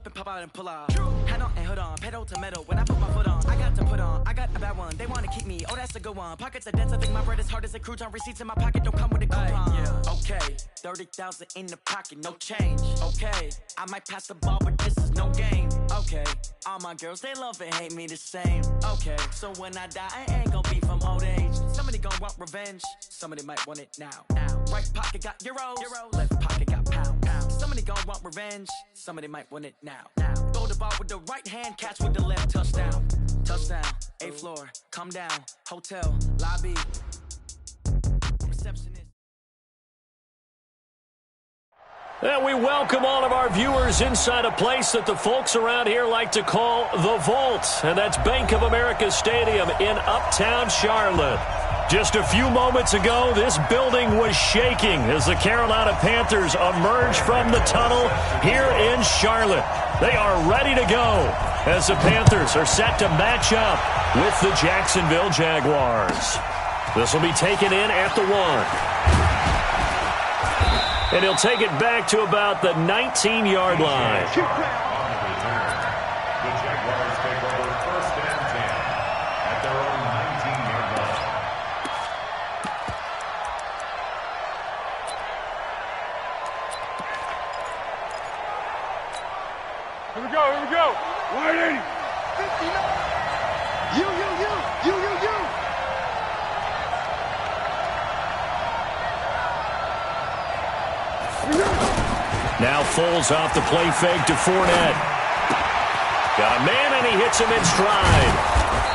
Pop out and pull out. Hand on and hood on, pedal to metal. When I put my foot on, I got to put on. I got a bad one. They want to keep me. Oh, that's a good one. Pockets are dense. I think my bread is hard as a crouton. Receipts in my pocket don't come with a coupon. Yeah. Okay, 30,000 in the pocket, no change. Okay, I might pass the ball, but this is no game. Okay, all my girls they love and hate me the same. Okay, so when I die, I ain't gonna be from old age. Somebody gonna want revenge. Somebody might want it now. Right pocket got euros. Left pocket got pounds. Somebody gonna want revenge. Somebody might want it now. Throw the ball with the right hand, catch with the left. Touchdown. Touchdown. 8th floor. Come down. Hotel. Lobby. Receptionist. And we welcome all of our viewers inside a place that the folks around here like to call the Vault. And that's Bank of America Stadium in Uptown Charlotte. Just a few moments ago, this building was shaking as the Carolina Panthers emerged from the tunnel here in Charlotte. They are ready to go as the Panthers are set to match up with the Jacksonville Jaguars. This will be taken in at the 1. And he'll take it back to about the 19-yard line. The Jaguars take over 1st and 10 at their own 19-yard line. Here we go. 180. 59. You. Now Foles off the play fake to Fournette. Got a man, and he hits him in stride.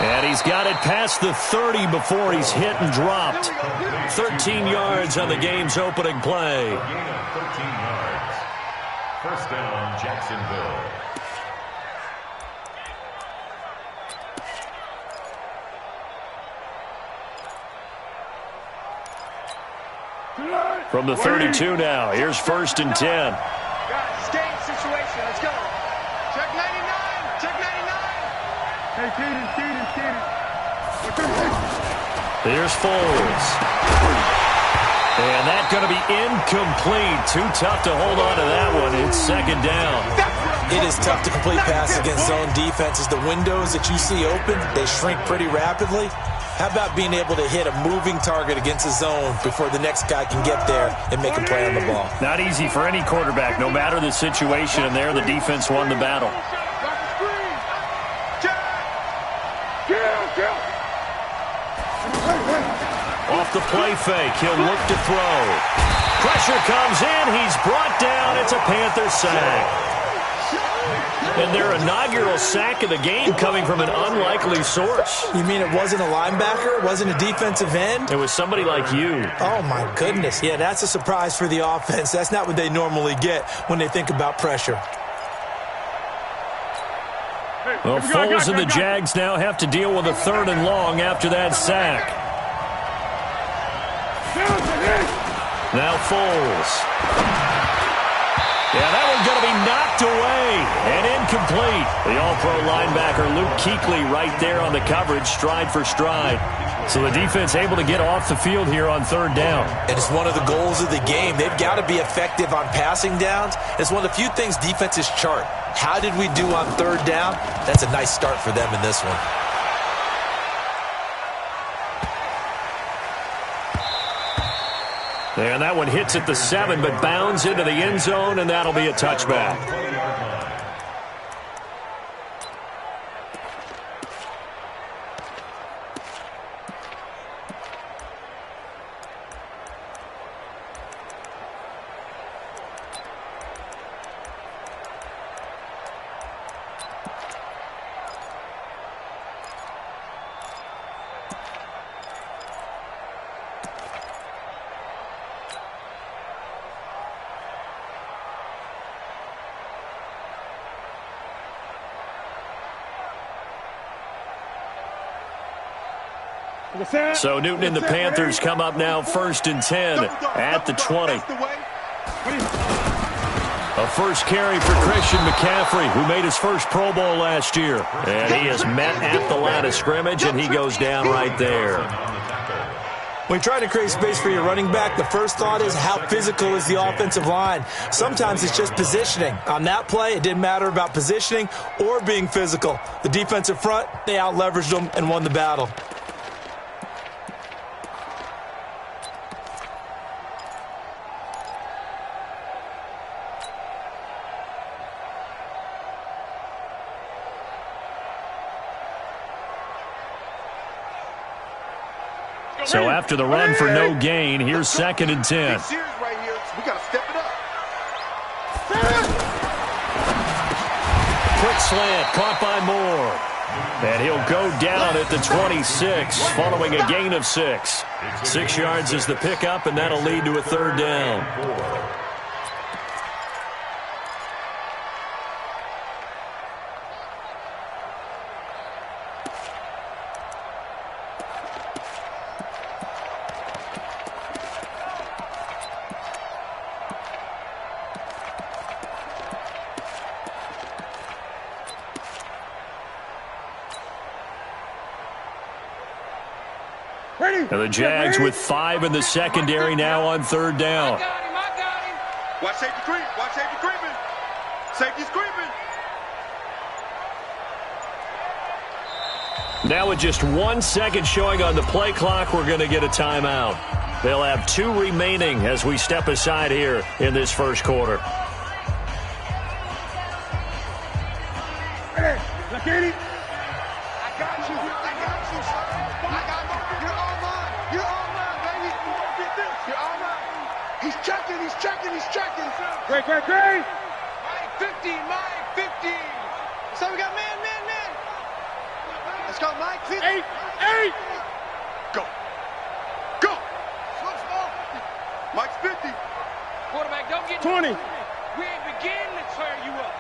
And he's got it past the 30 before he's hit and dropped. 13 yards on the game's opening play. A gain of 13 yards. 1st down, Jacksonville. From the 32 now, here's 1st and 10. Got a skate situation. Let's go. Check 99. Check 99. Hey, Keaton. Here's Foles. And that's going to be incomplete. Too tough to hold on to that one. It's 2nd down. It is tough to complete passes against zone defenses. The windows that you see open, they shrink pretty rapidly. How about being able to hit a moving target against a zone before the next guy can get there and make a play on the ball? Not easy for any quarterback, no matter the situation, and there the defense won the battle. Off the play fake, he'll look to throw. Pressure comes in, he's brought down, it's a Panther sack. And their inaugural sack of the game coming from an unlikely source. You mean it wasn't a linebacker? It wasn't a defensive end? It was somebody like you. Oh, my goodness. Yeah, that's a surprise for the offense. That's not what they normally get when they think about pressure. Well, Foles and the Jags now have to deal with a 3rd and long after that sack. Now Foles. Yeah, that one's going to be knocked away and incomplete. The all-pro linebacker Luke Kuechly right there on the coverage, stride for stride. So the defense able to get off the field here on 3rd down. And it's one of the goals of the game. They've got to be effective on passing downs. It's one of the few things defenses chart. How did we do on 3rd down? That's a nice start for them in this one. And that one hits at the 7, but bounds into the end zone, and that'll be a touchback. So Newton and the Panthers come up now 1st and 10 at the 20. A first carry for Christian McCaffrey, who made his first Pro Bowl last year. And he is met at the line of scrimmage, and he goes down right there. When you're trying to create space for your running back, the first thought is how physical is the offensive line? Sometimes it's just positioning. On that play, it didn't matter about positioning or being physical. The defensive front, they out-leveraged them and won the battle. So after the run for no gain, here's 2nd and 10. Right here. We got to step it up. Quick slant, caught by Moore. And he'll go down at the 26, following a gain of 6. 6 yards is the pickup, and that'll lead to a 3rd down. And the Jags with 5 in the secondary now on 3rd down. I got him. Watch safety creep. Watch safety creeping. Safety's creeping. Now with just 1 second showing on the play clock, we're going to get a timeout. They'll have 2 remaining as we step aside here in this first quarter. Hey, look at him. I got you, son. You're all mine, baby. Get this. You're all mine. He's checking. Great. Mike 15. So we got man. Let's go, Mike. 50. 8. Go. Mike's 50. Quarterback, don't get 20. We ain't beginning to turn you up.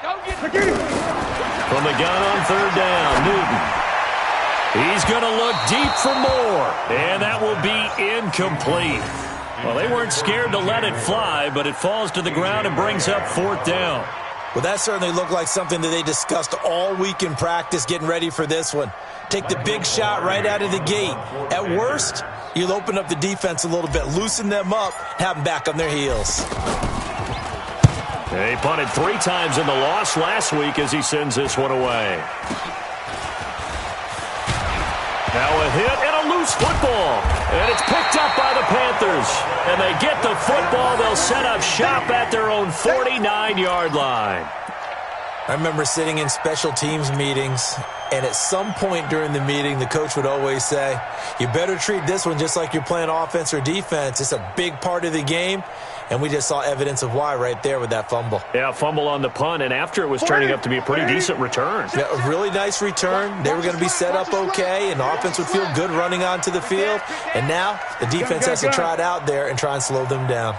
Don't get From the gun on 3rd down, Newton. He's going to look deep for Moore, and that will be incomplete. Well, they weren't scared to let it fly, but it falls to the ground and brings up 4th down. Well, that certainly looked like something that they discussed all week in practice getting ready for this one. Take the big shot right out of the gate. At worst, you'll open up the defense a little bit, loosen them up, have them back on their heels. He punted 3 times in the loss last week as he sends this one away. Now a hit and a loose football. And it's picked up by the Panthers. And they get the football. They'll set up shop at their own 49-yard line. I remember sitting in special teams meetings, and at some point during the meeting, the coach would always say, you better treat this one just like you're playing offense or defense. It's a big part of the game. And we just saw evidence of why right there with that fumble. Yeah, fumble on the punt, and after it was turning up to be a pretty decent return. Yeah, a really nice return. They were going to be set up okay, and the offense would feel good running onto the field. And now the defense has to try it out there and try and slow them down.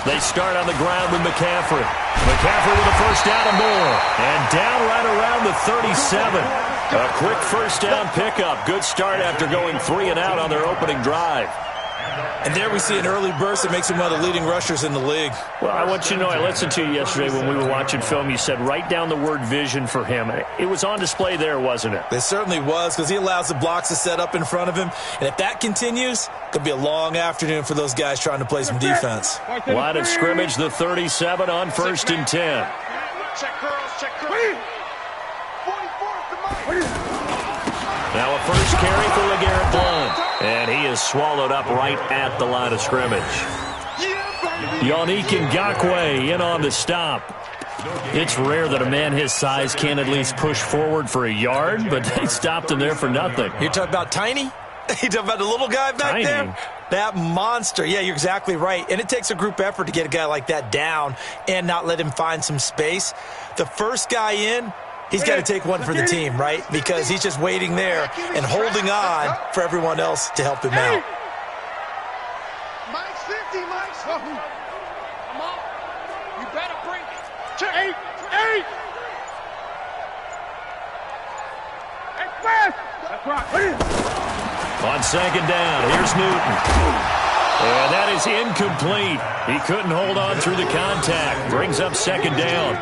They start on the ground with McCaffrey. McCaffrey with a 1st down and more. And down right around the 37. A quick 1st down pickup. Good start after going 3 and out on their opening drive. And there we see an early burst that makes him one of the leading rushers in the league. Well, I want you to know, I listened to you yesterday when we were watching film. You said write down the word vision for him. It was on display there, wasn't it? It certainly was, because he allows the blocks to set up in front of him. And if that continues, it could be a long afternoon for those guys trying to play some defense. Line of scrimmage, the 37 on 1st and 10. Check curls. 44 to Mike. Now a first carry for LeGarrette Blount. And he is swallowed up right at the line of scrimmage. Yannick Ngakoue in on the stop. It's rare that a man his size can't at least push forward for a yard, but they stopped him there for nothing. You're talking about Tiny? You talking about the little guy back there? That monster. Yeah, you're exactly right. And it takes a group effort to get a guy like that down and not let him find some space. The first guy in, he's got to take one for the team, right? Because he's just waiting there and holding on for everyone else to help him out. Mike's 50, Mike's 50. Come on. You better bring it. Check. 8. Express. That's right. On 2nd down, here's Newton. And that is incomplete. He couldn't hold on through the contact. Brings up 2nd down.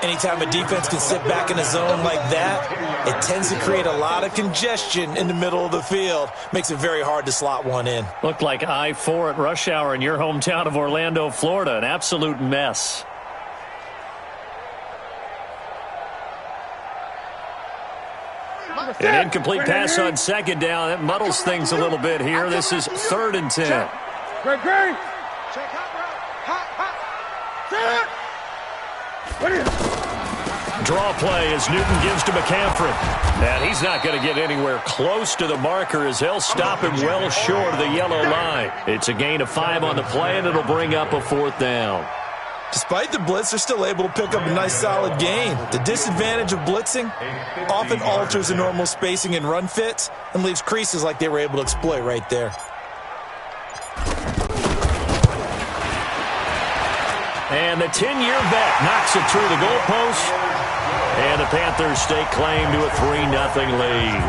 Anytime a defense can sit back in a zone like that, It tends to create a lot of congestion in the middle of the field. Makes it very hard to slot one in. Looked like I-4 at rush hour in your hometown of Orlando, Florida. An absolute mess. An incomplete pass on second down. That muddles things a little bit here. This is 3rd and 10. Great. Check Draw play as Newton gives to McCaffrey. And he's not going to get anywhere close to the marker as they'll stop him well short of the yellow line. It's a gain of 5 on the play, and it'll bring up a 4th down. Despite the blitz, they're still able to pick up a nice solid gain. The disadvantage of blitzing often alters the normal spacing and run fits and leaves creases like they were able to exploit right there. And the 10-year vet knocks it through the goalpost. And the Panthers stake claim to a 3-0 lead.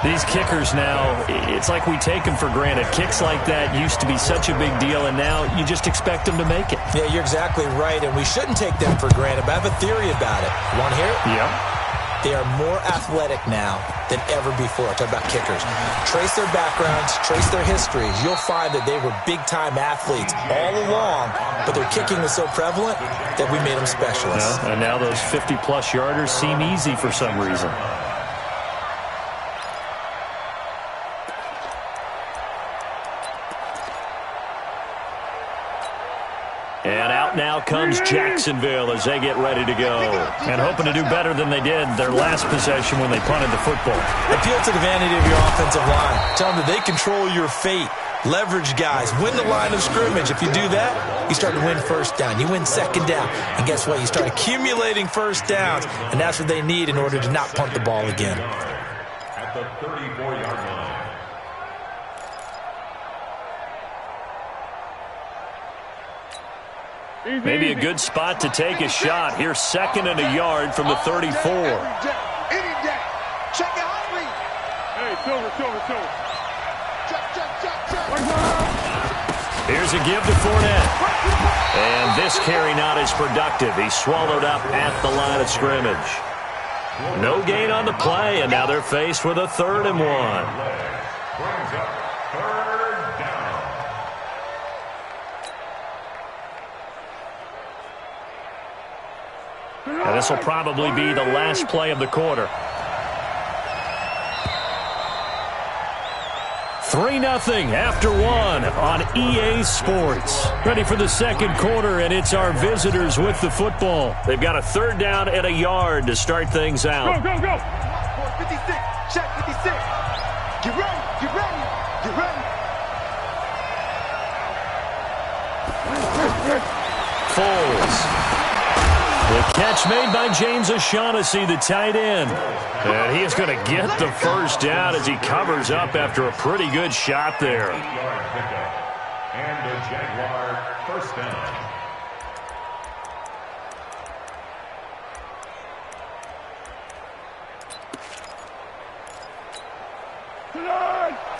These kickers now, it's like we take them for granted. Kicks like that used to be such a big deal, and now you just expect them to make it. Yeah, you're exactly right, and we shouldn't take them for granted, but I have a theory about it. Want to hear it? Yeah. They are more athletic now than ever before. Talk about kickers. Trace their backgrounds, trace their histories. You'll find that they were big-time athletes all along, but their kicking was so prevalent that we made them specialists. Yeah, and now those 50-plus yarders seem easy for some reason. And out now comes Jacksonville as they get ready to go. And hoping to do better than they did their last possession when they punted the football. Appeal to the vanity of your offensive line. Tell them that they control your fate. Leverage guys. Win the line of scrimmage. If you do that, you start to win first down. You win second down. And guess what? You start accumulating first downs. And that's what they need in order to not punt the ball again. At the 34-yard line. Maybe a good spot to take a shot. Here's 2nd and a yard from the 34. Any day. Check it out, Lee. Hey, Silver. Check. Here's a give to Fournette. And this carry not as productive. He's swallowed up at the line of scrimmage. No gain on the play, and now they're faced with a 3rd and 1. Brings up 3rd down. And this will probably be the last play of the quarter. 3-0 after 1 on EA Sports. Ready for the second quarter, and it's our visitors with the football. They've got a 3rd down and a yard to start things out. Go. 56. Check 56. Get ready. Foles. The catch made by James O'Shaughnessy, the tight end. And he is going to get the first down as he covers up after a pretty good shot there. 8-yard pickup. And the Jaguar first down.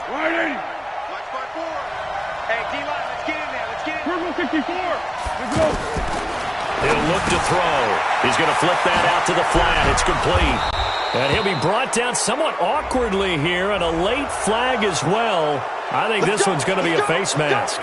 Waiting. Watch my 4. Hey, D-line, let's get in there. Let's get in. Purple 64. Let's go. He'll look to throw. He's going to flip that out to the flat. It's complete. And he'll be brought down somewhat awkwardly here, and a late flag as well. I think this one's going to be a face mask.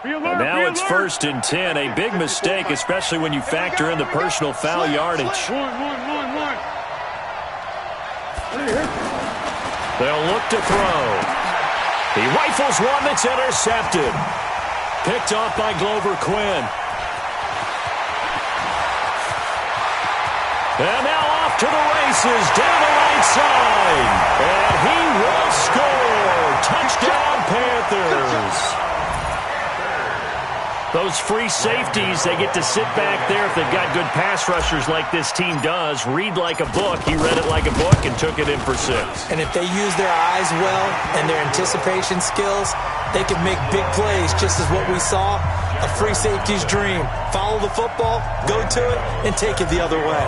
And now it's 1st and 10. A big mistake, especially when you factor in the personal foul yardage. They'll look to throw. He rifles one that's intercepted. Picked off by Glover Quinn. And now off to the races down the right side. And he will score. Touchdown, Panthers. Those free safeties, they get to sit back there if they've got good pass rushers like this team does. Read like a book. He read it like a book and took it in for 6. And if they use their eyes well and their anticipation skills, they can make big plays, just as what we saw, a free safety's dream. Follow the football, go to it, and take it the other way.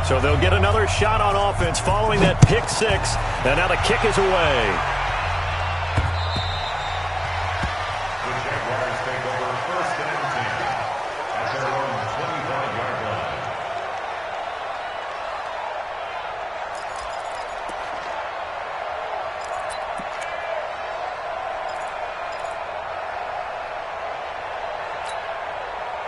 So they'll get another shot on offense following that pick six. And now the kick is away. The Jaguars take over 1st and 10 at their own 25-yard line.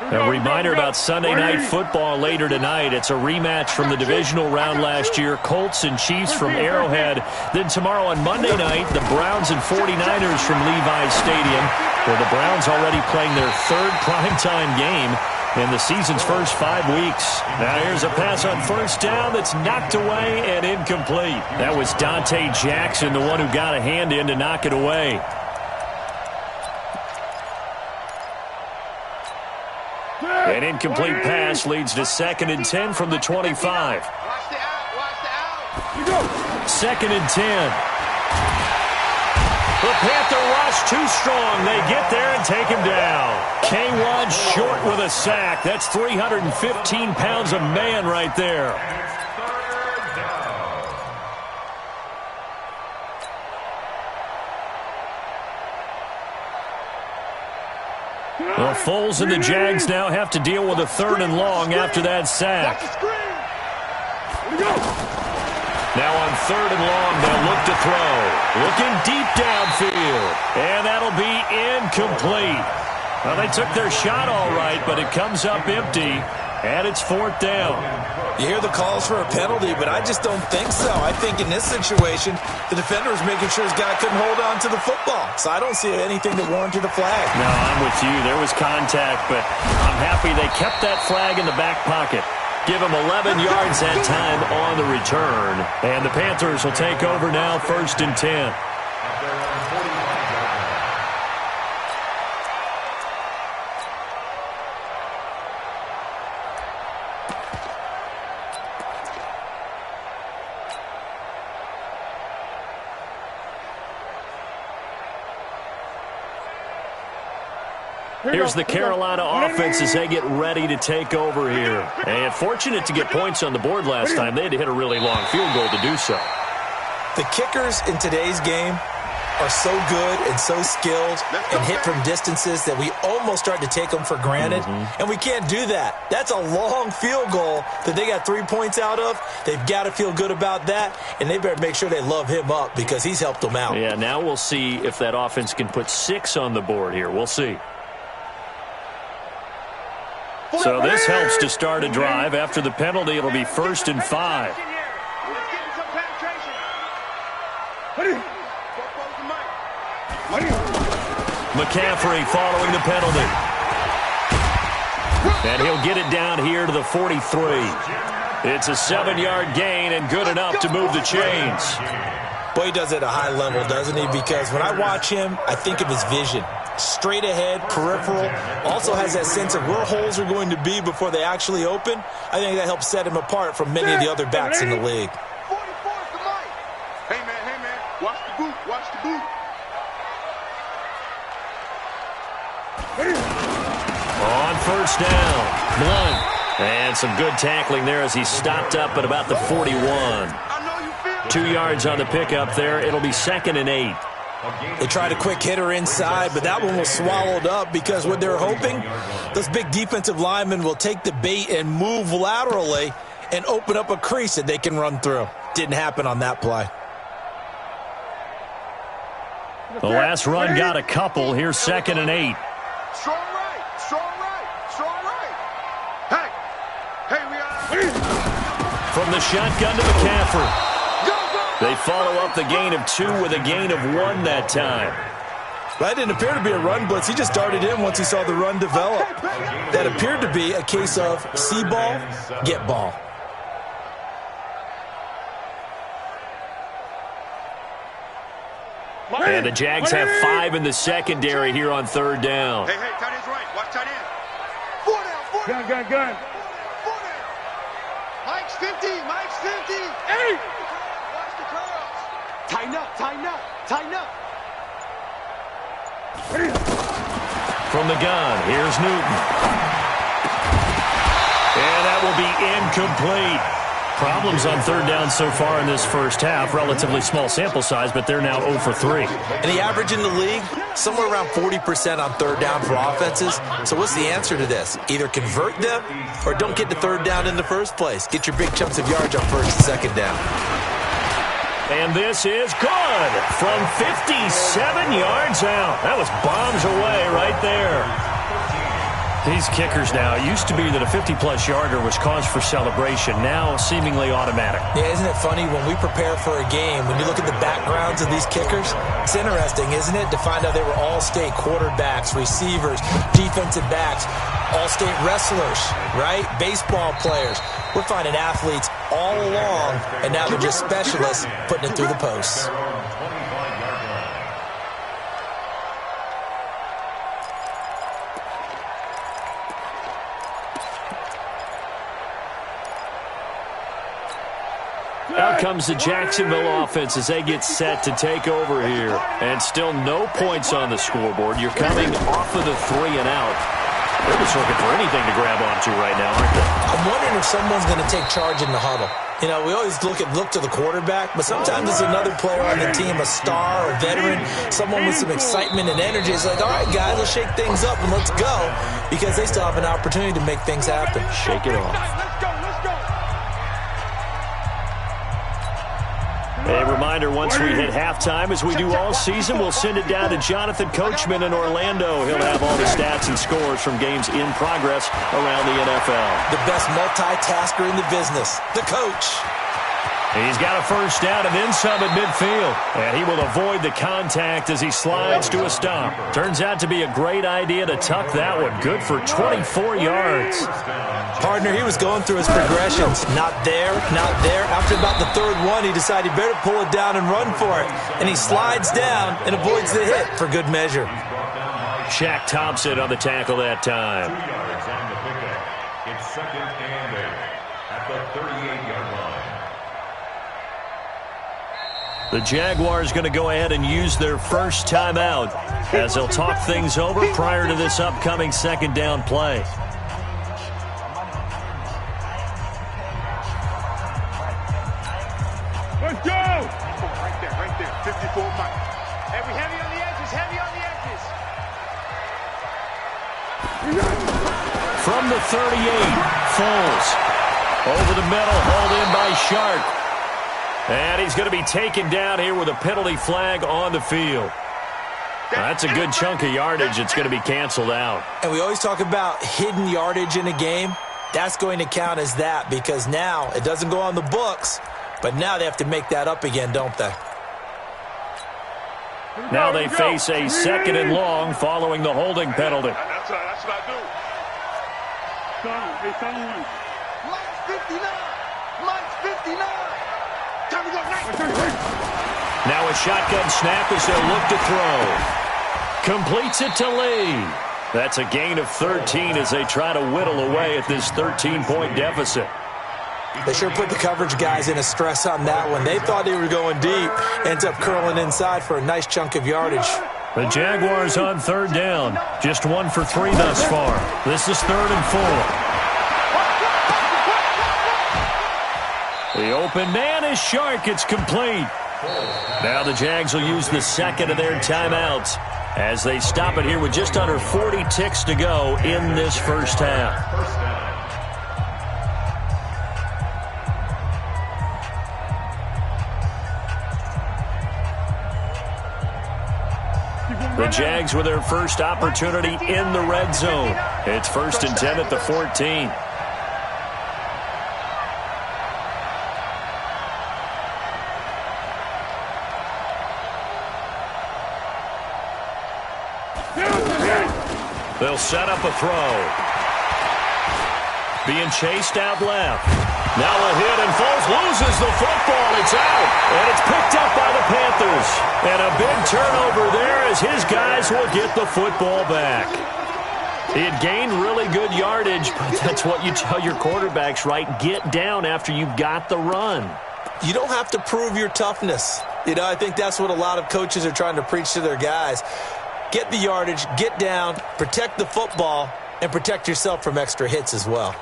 A reminder about Sunday Night Football later tonight. It's a rematch from the divisional round last year. Colts and Chiefs from Arrowhead. Then tomorrow on Monday night, the Browns and 49ers from Levi's Stadium, where the Browns already playing their 3rd primetime game in the season's first 5 weeks. Now here's a pass on 1st down that's knocked away and incomplete. That was Dante Jackson, the one who got a hand in to knock it away. An incomplete pass leads to 2nd and 10 from the 25. Watch the out. Watch the out. 2nd and 10. The Panther rush too strong. They get there and take him down. K1 short with a sack. That's 315 pounds of man right there. Well, Foles and the Jags now have to deal with a 3rd and long after that sack. Now on 3rd and long, they'll look to throw. Looking deep downfield. And that'll be incomplete. Well, they took their shot all right, but it comes up empty. And it's 4th down. You hear the calls for a penalty, but I just don't think so. I think in this situation, the defender was making sure his guy couldn't hold on to the football. So I don't see anything that warranted a flag. No, I'm with you. There was contact, but I'm happy they kept that flag in the back pocket. Give him 11 yards that time on the return. And the Panthers will take over now, 1st and 10. Here's the Carolina offense as they get ready to take over here. And fortunate to get points on the board last time. They had to hit a really long field goal to do so. The kickers in today's game are so good and so skilled and hit from distances that we almost start to take them for granted. And we can't do that. That's a long field goal that they got 3 points out of. They've got to feel good about that, and they better make sure they love him up because he's helped them out. Yeah, now we'll see if that offense can put 6 on the board here. We'll see. So this helps to start a drive. After the penalty, it'll be 1st and 5. McCaffrey following the penalty. And he'll get it down here to the 43. It's a 7-yard gain and good enough to move the chains. Boy, he does it at a high level, doesn't he? Because when I watch him, I think of his vision. Straight ahead, peripheral, also has that sense of where holes are going to be before they actually open. I think that helps set him apart from many of the other backs in the league. 44 is the mic. Hey, man, watch the boot, watch the boot. On 1st down, Blunt. And some good tackling there as he stopped up at about the 41. 2 yards on the pickup there. It'll be 2nd and 8. They tried a quick hitter inside, but that one was swallowed up because what they're hoping, those big defensive linemen will take the bait and move laterally and open up a crease that they can run through. Didn't happen on that play. The last run got a couple. Here's 2nd and 8. Strong right, strong right, strong right. Hey, we are. From the shotgun to McCaffrey. They follow up the gain of 2 with a gain of 1 that time. That didn't appear to be a run blitz. He just darted in once he saw the run develop. That appeared to be a case of see ball, get ball. And the Jags have 5 in the secondary here on 3rd down. Hey, tight end's right. Watch tight end. 4 down, 4 down. Gun. 4 down. Mike's 50, Mike's 50. Hey! Watch the curls. Tighten up, tighten up, tighten up. From the gun, here's Newton. And that will be incomplete. Problems on third down so far in this first half. Relatively small sample size, but they're now 0 for 3. And the average in the league, somewhere around 40% on third down for offenses. So what's the answer to this? Either convert them or don't get to third down in the first place. Get your big chunks of yards on first and second down. And this is good from 57 yards out. That was bombs away right there. These kickers now, it used to be that a 50-plus yarder was cause for celebration, now seemingly automatic. Yeah, isn't it funny when we prepare for a game, when you look at the backgrounds of these kickers, it's interesting, isn't it, to find out they were all-state quarterbacks, receivers, defensive backs, all-state wrestlers, right? Baseball players. We're finding athletes all along, and now they're just specialists putting it through the posts. Out comes the Jacksonville offense as they get set to take over here. And still no points on the scoreboard. You're coming off of the 3 and out. They're just looking for anything to grab onto right now, aren't they? I'm wondering if someone's going to take charge in the huddle. You know, we always look to the quarterback, but sometimes it's another player on the team, a star, a veteran, someone with some excitement and energy. It's like, all right, guys, let's shake things up and let's go, because they still have an opportunity to make things happen. Shake it off. A reminder, once we hit halftime, as we do all season, we'll send it down to Jonathan Coachman in Orlando. He'll have all the stats and scores from games in progress around the NFL. The best multitasker in the business, the coach. He's got a first down and then some at midfield. And he will avoid the contact as he slides to a stop. Turns out to be a great idea to tuck that one. Good for 24 yards. Partner, he was going through his progressions. Not there, not there. After about the third one, he decided he better pull it down and run for it. And he slides down and avoids the hit for good measure. Shaq Thompson on the tackle that time. 2 yards on the pickup. It's 2nd and 8 at the 38-yard line. The Jaguars going to go ahead and use their first timeout as they'll talk things over prior to this upcoming second down play. Let's go! Right there. 54 Mike. Heavy on the edges, From the 38, Foles. Over the middle, hauled in by Sharp. And he's going to be taken down here with a penalty flag on the field. That's a good chunk of yardage. It's going to be canceled out. And we always talk about hidden yardage in a game. That's going to count as that, because now it doesn't go on the books, but now they have to make that up again, don't they? Now they face a 2nd and long following the holding penalty. That's what I do. Mike's 59. Time to go. Now a shotgun snap as they'll look to throw. Completes it to Lee. That's a gain of 13 as they try to whittle away at this 13-point deficit. They sure put the coverage guys in a stress on that one. They thought they were going deep. Ends up curling inside for a nice chunk of yardage. The Jaguars on third down. Just 1 for 3 thus far. This is 3rd and 4. The open man is Shark. It's complete. Now the Jags will use the second of their timeouts as they stop it here with just under 40 ticks to go in this first half. The Jags with their first opportunity in the red zone. It's 1st and 10 at the 14. They'll set up a throw. Being chased out left. Now a hit, and Foles loses the football. It's out, and it's picked up by the Panthers. And a big turnover there as his guys will get the football back. He had gained really good yardage, but that's what you tell your quarterbacks, right? Get down after you've got the run. You don't have to prove your toughness. You know, I think that's what a lot of coaches are trying to preach to their guys. Get the yardage, get down, protect the football, and protect yourself from extra hits as well.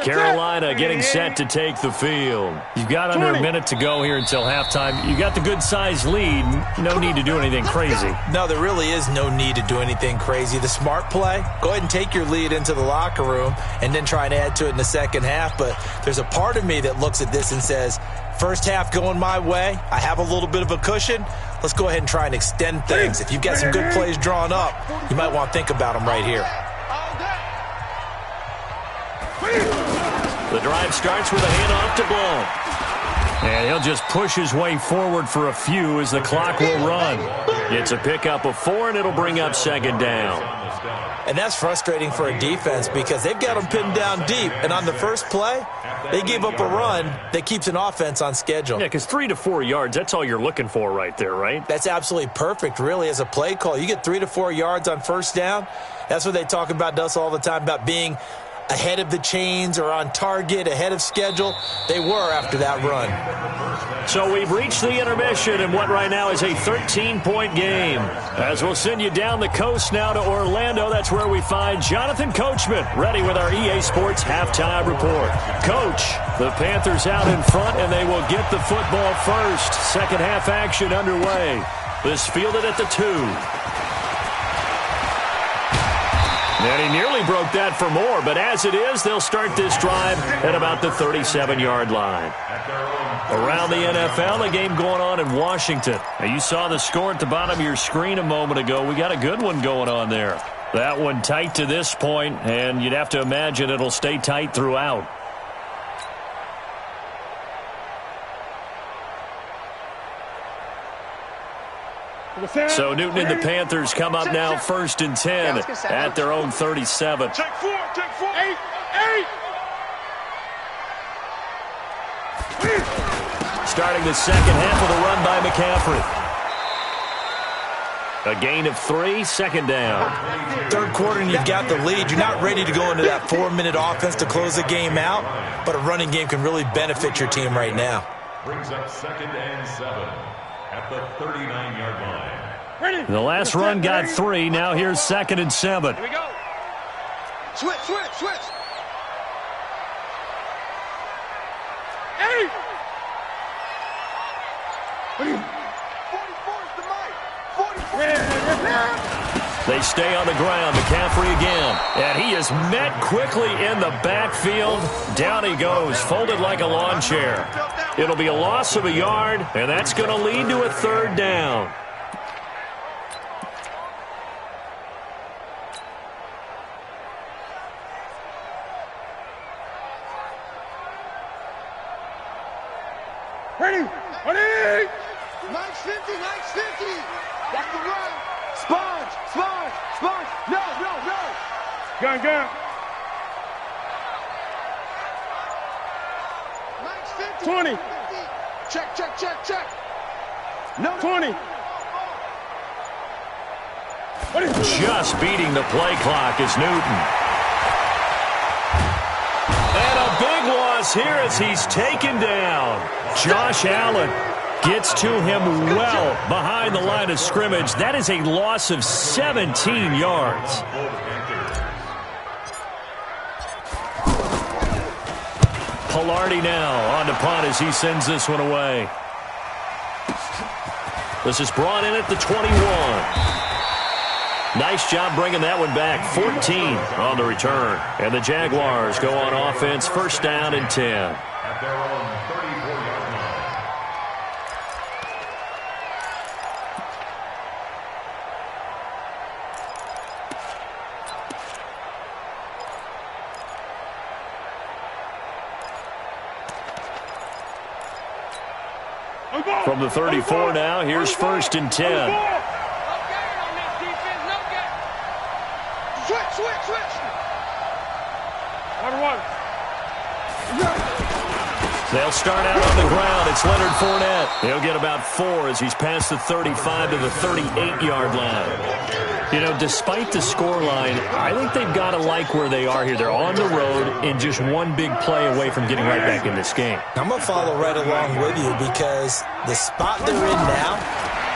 Carolina getting set to take the field. You've got under a minute to go here until halftime. You got the good-sized lead. No need to do anything crazy. No, there really is no need to do anything crazy. The smart play, go ahead and take your lead into the locker room and then try and add to it in the second half. But there's a part of me that looks at this and says, first half going my way, I have a little bit of a cushion. Let's go ahead and try and extend things. If you've got some good plays drawn up, you might want to think about them right here. The drive starts with a handoff to Blount. And he'll just push his way forward for a few as the clock will run. It's a pickup of 4, and it'll bring up second down. And that's frustrating for a defense because they've got them pinned down deep. And on the first play, they gave up a run that keeps an offense on schedule. Yeah, because 3 to 4 yards, that's all you're looking for right there, right? That's absolutely perfect, really, as a play call. You get 3 to 4 yards on first down. That's what they talk about to us all the time, about being ahead of the chains or on target, ahead of schedule. They were after that run. So we've reached the intermission in what right now is a 13-point game. As we'll send you down the coast now to Orlando, that's where we find Jonathan Coachman ready with our EA Sports halftime report. Coach, the Panthers out in front, and they will get the football first. Second half action underway. This fielded at the 2. And he nearly broke that for more, but as it is, they'll start this drive at about the 37-yard line. Around the NFL, a game going on in Washington. Now, you saw the score at the bottom of your screen a moment ago. We got a good one going on there. That one tight to this point, and you'd have to imagine it'll stay tight throughout. So Newton and the Panthers come up now 1st and 10 at their own 37. Take 4, 8. Starting the second half with a run by McCaffrey. A gain of 3, second down. Third quarter and you've got the lead. You're not ready to go into that 4-minute offense to close the game out, but a running game can really benefit your team right now. Brings up 2nd and 7 at the 39-yard line. The last run got 3. Now here's 2nd and 7. Here we go. Switch. 8. 44's the mic. 44. They stay on the ground. McCaffrey again. And he is met quickly in the backfield. Down he goes, folded like a lawn chair. It'll be a loss of a yard, and that's going to lead to a 3rd down. Ready. Mike's 50. That's the run. Sponge. No. Gun. Mike's 50. 20. Check. No. 20. Just beating the play clock is Newton. And a big loss here as he's taken down. Josh Allen gets to him well behind the line of scrimmage. That is a loss of 17 yards. Pilardi now on the punt as he sends this one away. This is brought in at the 21. Nice job bringing that one back. 14 on the return. And the Jaguars go on offense, 1st down and 10. At their own 34-yard line. From the 34 now, here's 1st and 10. Switch. One. They'll start out on the ground. It's Leonard Fournette. He'll get about 4 as he's past the 35 to the 38-yard line. You know, despite the scoreline, I think they've got to like where they are here. They're on the road and just one big play away from getting right back in this game. I'm going to follow right along with you because the spot they're in now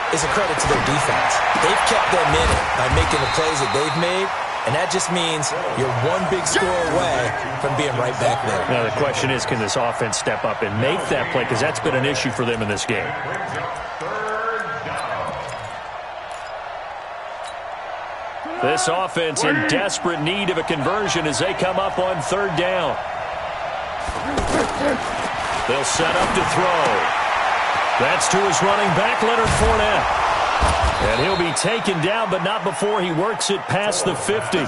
is a credit to their defense. They've kept them in it by making the plays that they've made. and that just means you're one big score away from being right back there. Now, the question is, can this offense step up and make that play? Because that's been an issue for them in this game. This offense in desperate need of a conversion as they come up on third down. They'll set up to throw. That's to his running back, Leonard Fournette. And he'll be taken down, but not before he works it past the 50.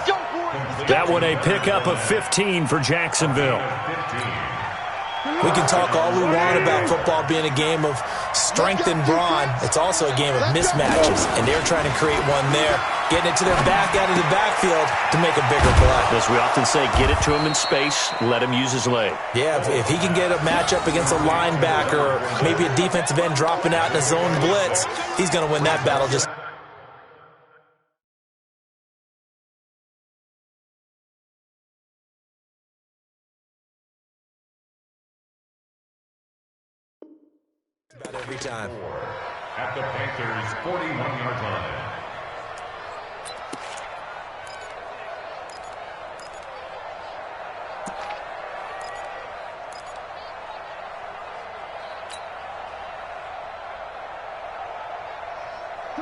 That one a pickup of 15 for Jacksonville. We can talk all we want about football being a game of strength and brawn. It's also a game of mismatches, and they're trying to create one there, getting it to their back out of the backfield to make a bigger play. As we often say, get it to him in space, let him use his leg. Yeah, if he can get a matchup against a linebacker or maybe a defensive end dropping out in a zone blitz, he's going to win that battle just about every time. At the Panthers' 41-yard line.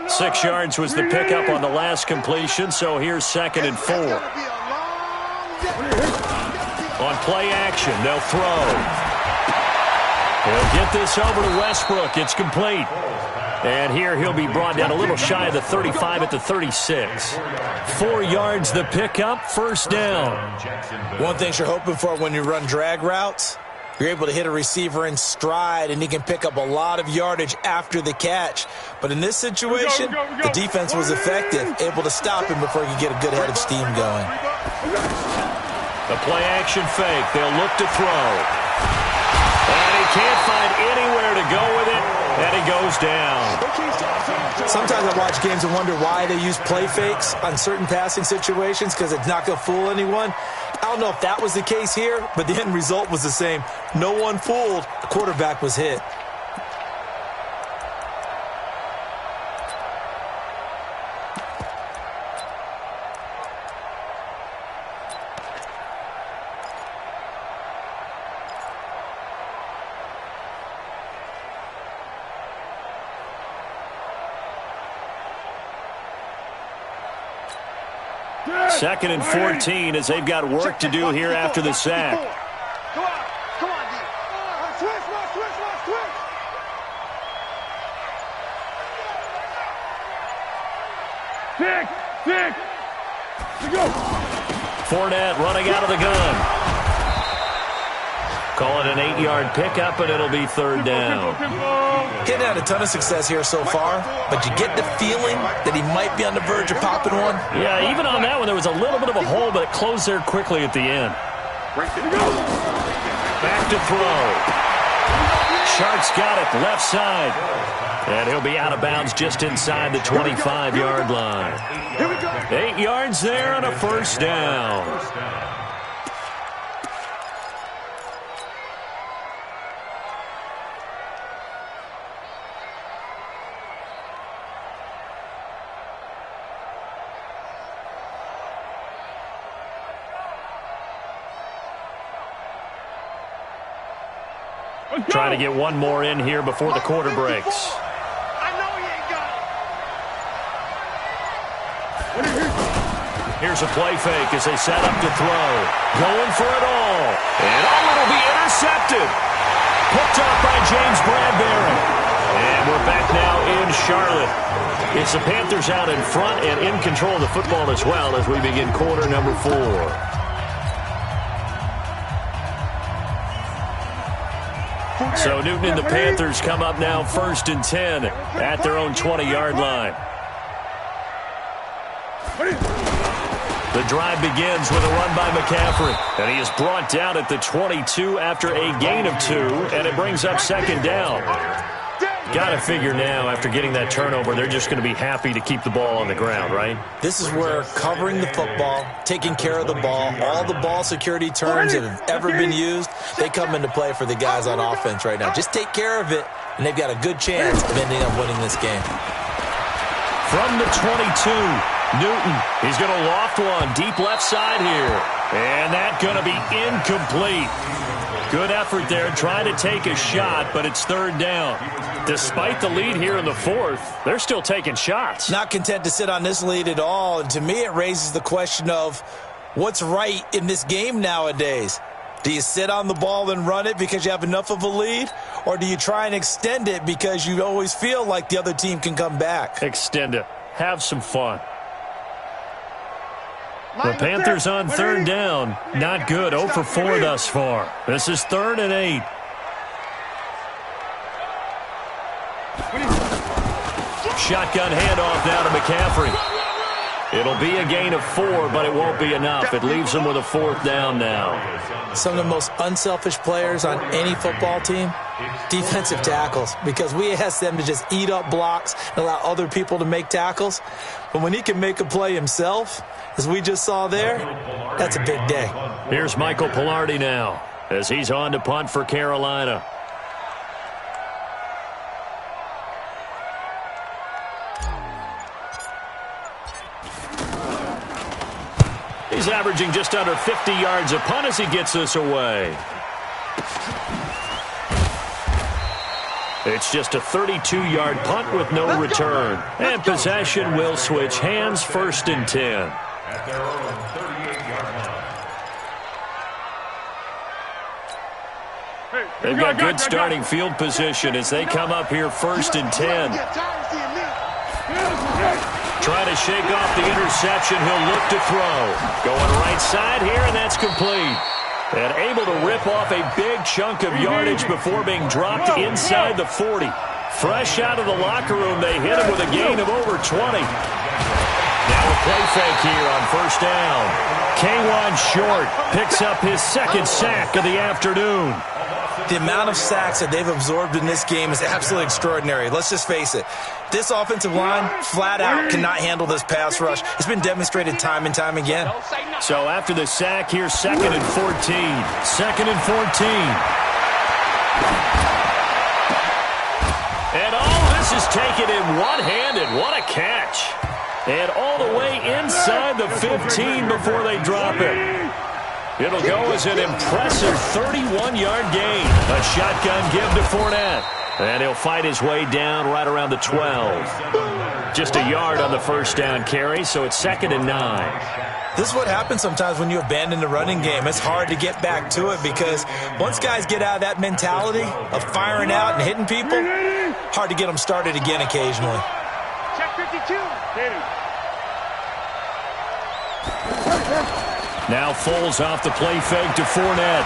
Six yards was the pickup on the last completion, so here's 2nd and 4. On play action, they'll throw. He'll get this over to Westbrook. It's complete. And here he'll be brought down a little shy of the 35 at the 36. 4 yards the pickup, first down. One thing you're hoping for when you run drag routes, you're able to hit a receiver in stride, and he can pick up a lot of yardage after the catch. But in this situation, the defense was effective, able to stop him before he could get a good head of steam going. The play-action fake. They'll look to throw. And he can't find anywhere to go with it, and he goes down. Sometimes I watch games and wonder why they use play fakes on certain passing situations, because it's not going to fool anyone. I don't know if that was the case here, but the end result was the same. No one fooled. The quarterback was hit. Second and 14 as they've got work to do here after the sack. Come on, D. Switch. Six. Go. Fournette running out of the gun. Call it an 8-yard pickup, and it'll be third down. Getting had a ton of success here so far, but you get the feeling that he might be on the verge of popping one. Yeah, even on that one, there was a little bit of a hole, but it closed there quickly at the end. Back to throw. Shark's got it, left side. And he'll be out of bounds just inside the 25-yard line. 8 yards there on a first down. Trying to get one more in here before the quarter breaks. I know he ain't got it. Here's a play fake as they set up to throw. Going for it all. And it'll be intercepted. Picked up by James Bradbury. And we're back now in Charlotte. It's the Panthers out in front and in control of the football as well as we begin quarter number 4. So Newton and the Panthers come up now 1st and 10 at their own 20-yard line. The drive begins with a run by McCaffrey, and he is brought down at the 22 after a gain of 2, and it brings up 2nd down. Got to figure now, after getting that turnover, they're just going to be happy to keep the ball on the ground, right? This is where covering the football, taking care of the ball, all the ball security terms that have ever been used, they come into play for the guys on offense right now. Just take care of it, and they've got a good chance of ending up winning this game. From the 22, Newton, he's going to loft one deep left side here. And that's going to be incomplete. Good effort there trying to take a shot, but it's third down. Despite the lead here in the fourth, they're still taking shots. Not content to sit on this lead at all. And to me, it raises the question of what's right in this game nowadays. Do you sit on the ball and run it because you have enough of a lead? Or do you try and extend it because you always feel like the other team can come back? Extend it. Have some fun. The Panthers on third down. Not good. 0 for 4 thus far. This is 3rd and 8. Shotgun handoff now to McCaffrey. It'll be a gain of 4, but it won't be enough. It leaves them with a 4th down now. Some of the most unselfish players on any football team, defensive tackles, because we ask them to just eat up blocks and allow other people to make tackles. But when he can make a play himself, as we just saw there, that's a big day. Here's Michael Pilardi now as he's on to punt for Carolina. He's averaging just under 50 yards a punt as he gets this away. It's just a 32-yard punt with no return. And possession will switch hands, 1st and 10. At their own 38-yard line. They've got good starting field position as they come up here 1st and 10. Trying to shake off the interception. He'll look to throw. Going right side here, and that's complete. And able to rip off a big chunk of yardage before being dropped inside the 40. Fresh out of the locker room, they hit him with a gain of over 20. Now a play fake here on 1st down. K1 Short picks up his 2nd sack of the afternoon. The amount of sacks that they've absorbed in this game is absolutely extraordinary. Let's just face it. This offensive line, flat out, cannot handle this pass rush. It's been demonstrated time and time again. So after the sack, here's 2nd and 14. 2nd and 14. And all this is taken in one-handed. What a catch. And all the way inside the 15 before they drop it. It'll go as an impressive 31-yard gain. A shotgun give to Fournette. And he'll fight his way down right around the 12. Just a yard on the 1st down carry, so it's 2nd and 9. This is what happens sometimes when you abandon the running game. It's hard to get back to it because once guys get out of that mentality of firing out and hitting people, hard to get them started again occasionally. Check 52. Now Foles off the play fake to Fournette.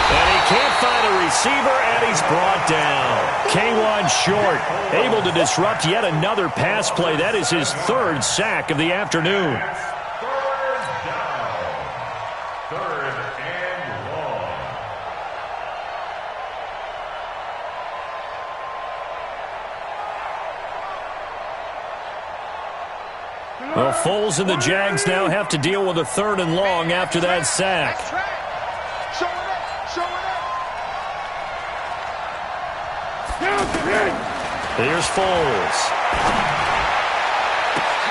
And he can't find a receiver, and he's brought down. K1 Short able to disrupt yet another pass play. That is his 3rd sack of the afternoon. 3rd down. 3rd and long. Well, Foles and the Jags now have to deal with a 3rd and long after that sack. Here's Foles.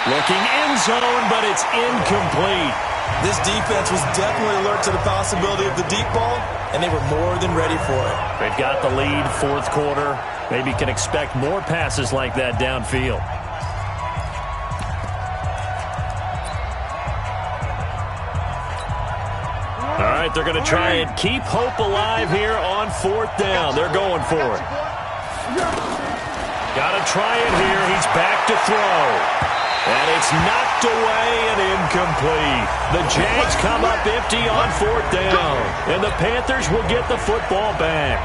Looking end zone, but it's incomplete. This defense was definitely alert to the possibility of the deep ball, and they were more than ready for it. They've got the lead, 4th quarter. Maybe can expect more passes like that downfield. All right, they're going to try and keep hope alive here on 4th down. They're going for it. Got to try it here. He's back to throw. And it's knocked away and incomplete. The Jags come up empty on 4th down. And the Panthers will get the football back.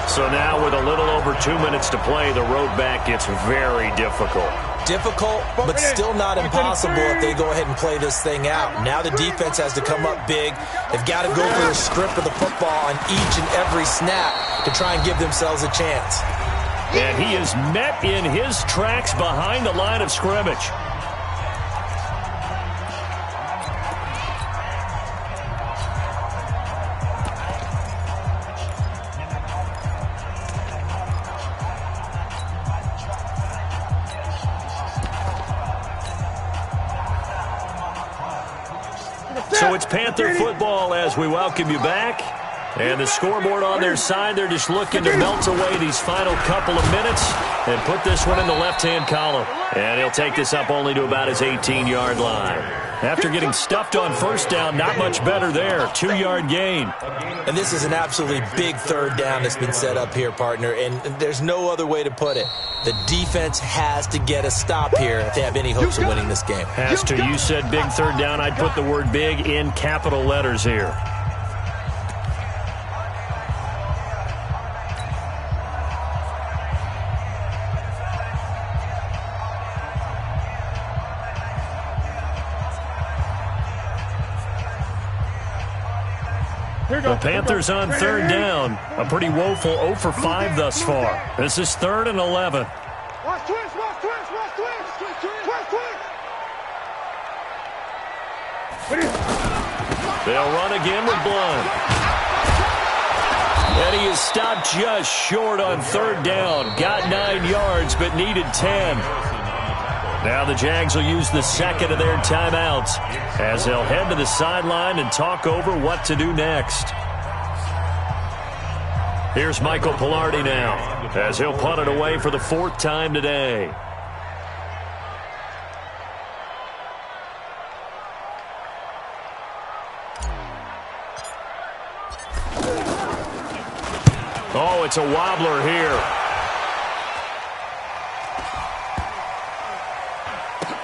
So now with a little over 2 minutes to play, the road back gets very difficult. Difficult, but still not impossible if they go ahead and play this thing out. Now the defense has to come up big. They've got to go for a strip of the football on each and every snap to try and give themselves a chance. And he is met in his tracks behind the line of scrimmage. So it's Panther football as we welcome you back. And the scoreboard on their side, they're just looking to melt away these final couple of minutes and put this one in the left-hand column. And he'll take this up only to about his 18-yard line. After getting stuffed on first down, not much better there. 2-yard gain. And this is an absolutely big third down that's been set up here, partner, and there's no other way to put it. The defense has to get a stop here if they have any hopes of winning this game. Has to. You said big third down. I'd put the word big in capital letters here. The Panthers on third down. A pretty woeful 0 for 5 thus far. This is 3rd and 11. Watch twist, watch twist, watch twist, twist, twist. They'll run again with Blunt. And he is stopped just short on third down. Got 9 yards, but needed 10. Now the Jags will use the second of their timeouts as they'll head to the sideline and talk over what to do next. Here's Michael Pilardi now as he'll punt it away for the 4th time today. Oh, it's a wobbler here.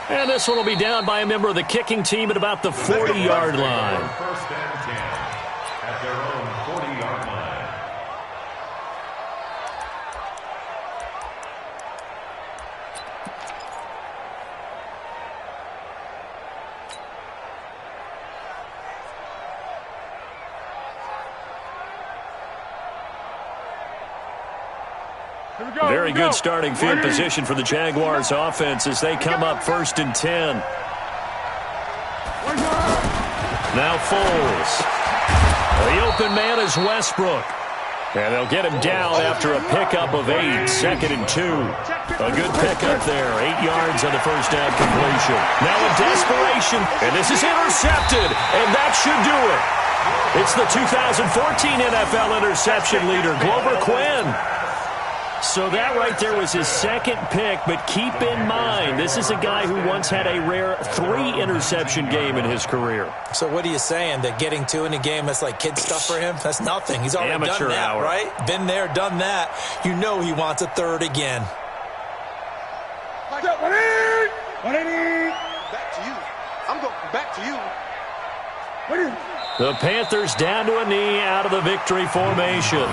And this one will be down by a member of the kicking team at about the 40-yard line. 1st and 10 at their own 40-yard line. Very good starting field position for the Jaguars offense as they come up 1st and 10. Now Foles. The open man is Westbrook. And they'll get him down after a pickup of 8, 2nd and 2. A good pickup there, 8 yards on the first down completion. Now in desperation, and this is intercepted, and that should do it. It's the 2014 NFL interception leader, Glover Quinn. So that right there was his 2nd pick, but keep in mind, this is a guy who once had a rare 3-interception game in his career. So what are you saying, that getting 2 in a game, that's like kid stuff for him? That's nothing. He's already amateur done that, hour. Right? Been there, done that. You know he wants a 3rd again. Back to you. I'm going back to you. The Panthers down to a knee out of the victory formation.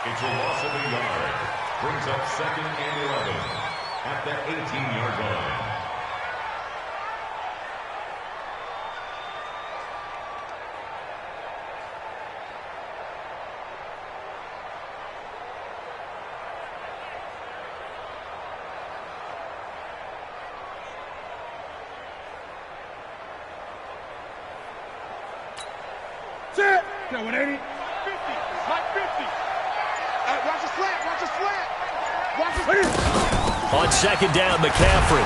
It's a loss of a yard. Brings up 2nd and 11 at the 18-yard line. Set. 180. 50. Mike 50. Watch the slant. Watch the slant. Watch the slant. On 2nd down, McCaffrey.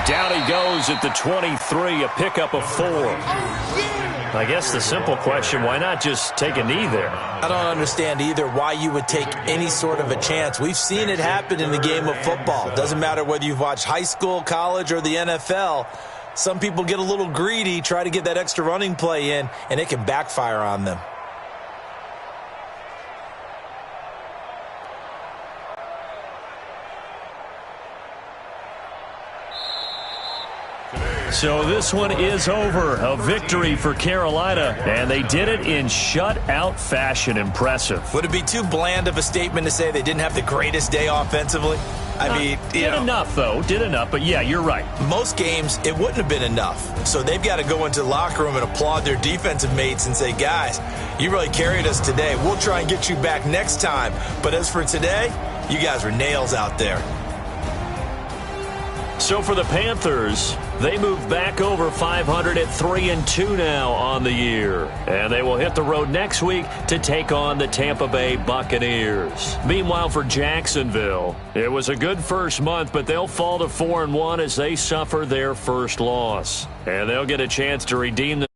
Down he goes at the 23, a pickup of 4. I guess the simple question, why not just take a knee there? I don't understand either why you would take any sort of a chance. We've seen it happen in the game of football. Doesn't matter whether you've watched high school, college, or the NFL. Some people get a little greedy, try to get that extra running play in, and it can backfire on them. So this one is over. A victory for Carolina, and they did it in shutout fashion. Impressive. Would it be too bland of a statement to say they didn't have the greatest day offensively? I mean, did enough, though. Did enough, but yeah, you're right. Most games, it wouldn't have been enough. So they've got to go into the locker room and applaud their defensive mates and say, guys, you really carried us today. We'll try and get you back next time. But as for today, you guys were nails out there. So for the Panthers, they move back over 500 at 3-2 now on the year. And they will hit the road next week to take on the Tampa Bay Buccaneers. Meanwhile, for Jacksonville, it was a good first month, but they'll fall to 4-1 as they suffer their first loss. And they'll get a chance to redeem